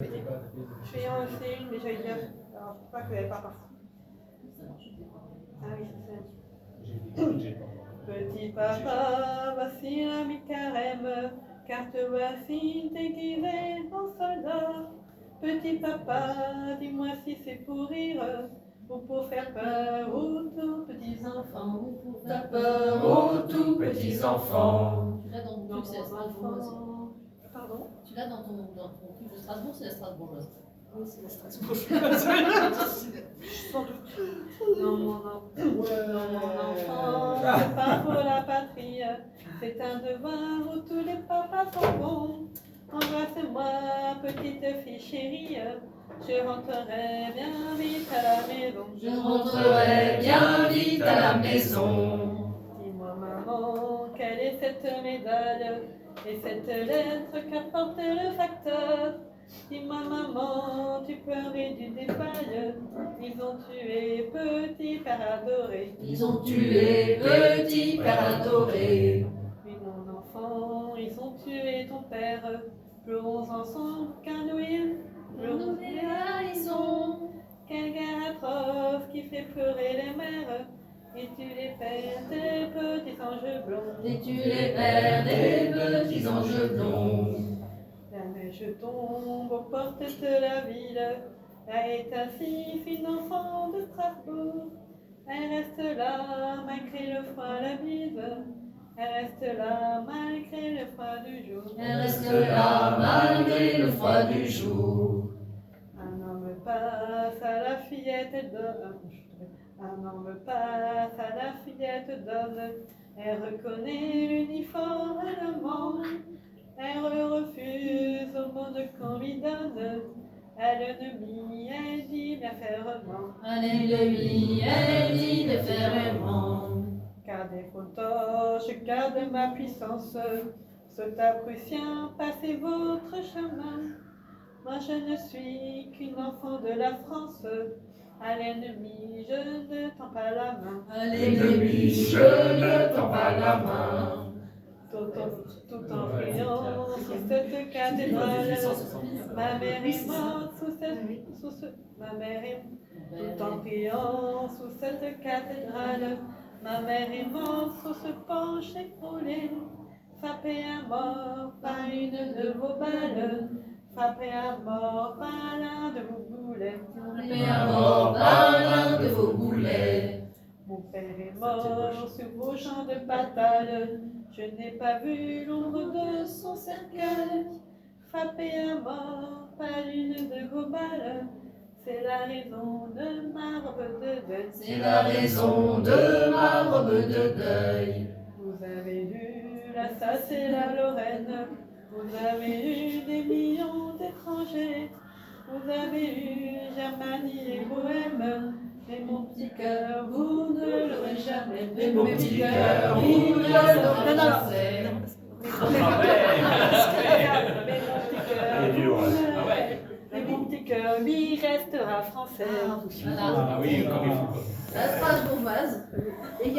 Je vais en lancer une, mais j'allais dire. Alors, je crois que elle part partout. Ah oui, c'est ça. Petit papa, voici l'ami carême, car te voici déguisé en soldat. Petit papa, dis-moi si c'est pour rire ou pour faire peur aux tout petits enfants. Ou pour faire peur aux tout petits enfants. Tu l'as dans ton truc, c'est la Strasbourgeoise. Pardon? Tu l'as dans ton truc de Strasbourg, c'est la Strasbourgeoise. Oui, c'est la Strasbourgeoise. Sans doute. Non, mon enfant, c'est pas pour la patrie. C'est un devoir où tous les papas sont bons. Embrasse-moi, petite fille chérie. Je rentrerai bien vite à la maison. Je rentrerai bien vite à la maison. Dis-moi, maman, quelle est cette médaille et cette lettre qu'apporte le facteur? Dis-moi, maman, tu pleurais du défaille. Ils ont tué petit père adoré. Ils ont tué petit père adoré. Oui, mon enfant, ils ont tué ton père. Pleurons ensemble, car nous les haïssons. Quelle guerre atroce qui fait pleurer les mères. Et tu les perds des petits anges blonds. Et tu les perds des petits anges blonds. La neige tombe aux portes de la ville. Elle est ainsi fine enfant de Strasbourg. Elle reste là malgré le froid, la bise. Elle reste là malgré le froid du jour. Elle reste là malgré le froid du jour. Un homme passe à la fillette d'homme. Un homme passe à la fillette d'homme. Elle reconnaît l'uniforme allemand. Elle refuse au mot de qu'on lui donne. À l'ennemi, elle dit bien fermement. À l'ennemi, elle dit de fermement. Gardez vos torches, garde ma puissance. Soldats prussiens, passez votre chemin. Moi je ne suis qu'une enfant de la France. À l'ennemi, je ne tends pas la main. À l'ennemi, je ne tends pas la main. Tout en priant sous cette cathédrale, ma mère est morte ma mère est tout en priant sous cette cathédrale, ma mère est morte sous ce penche écroulé, frappée à mort par une de vos balles, frappée à mort par l'un de vos boulets, Frappée à mort par l'un de vos boulets. Mon père est mort sur vos champs de bataille. Je n'ai pas vu l'ombre de son cercueil. Frappé à mort par une de vos balles. C'est la raison de ma robe de deuil. C'est la raison de ma robe de deuil. Vous avez eu l'Alsace et la Lorraine. Vous avez eu des millions d'étrangers. Vous avez eu Germanie et Bohème. Mais mon petit cœur, vous ne l'aurez jamais. Mais mon petit cœur, vous ne l'aurez jamais. Mais mon petit cœur, lui, restera français. Voilà. Ah oui, comme il faut. La Strasbourgeoise.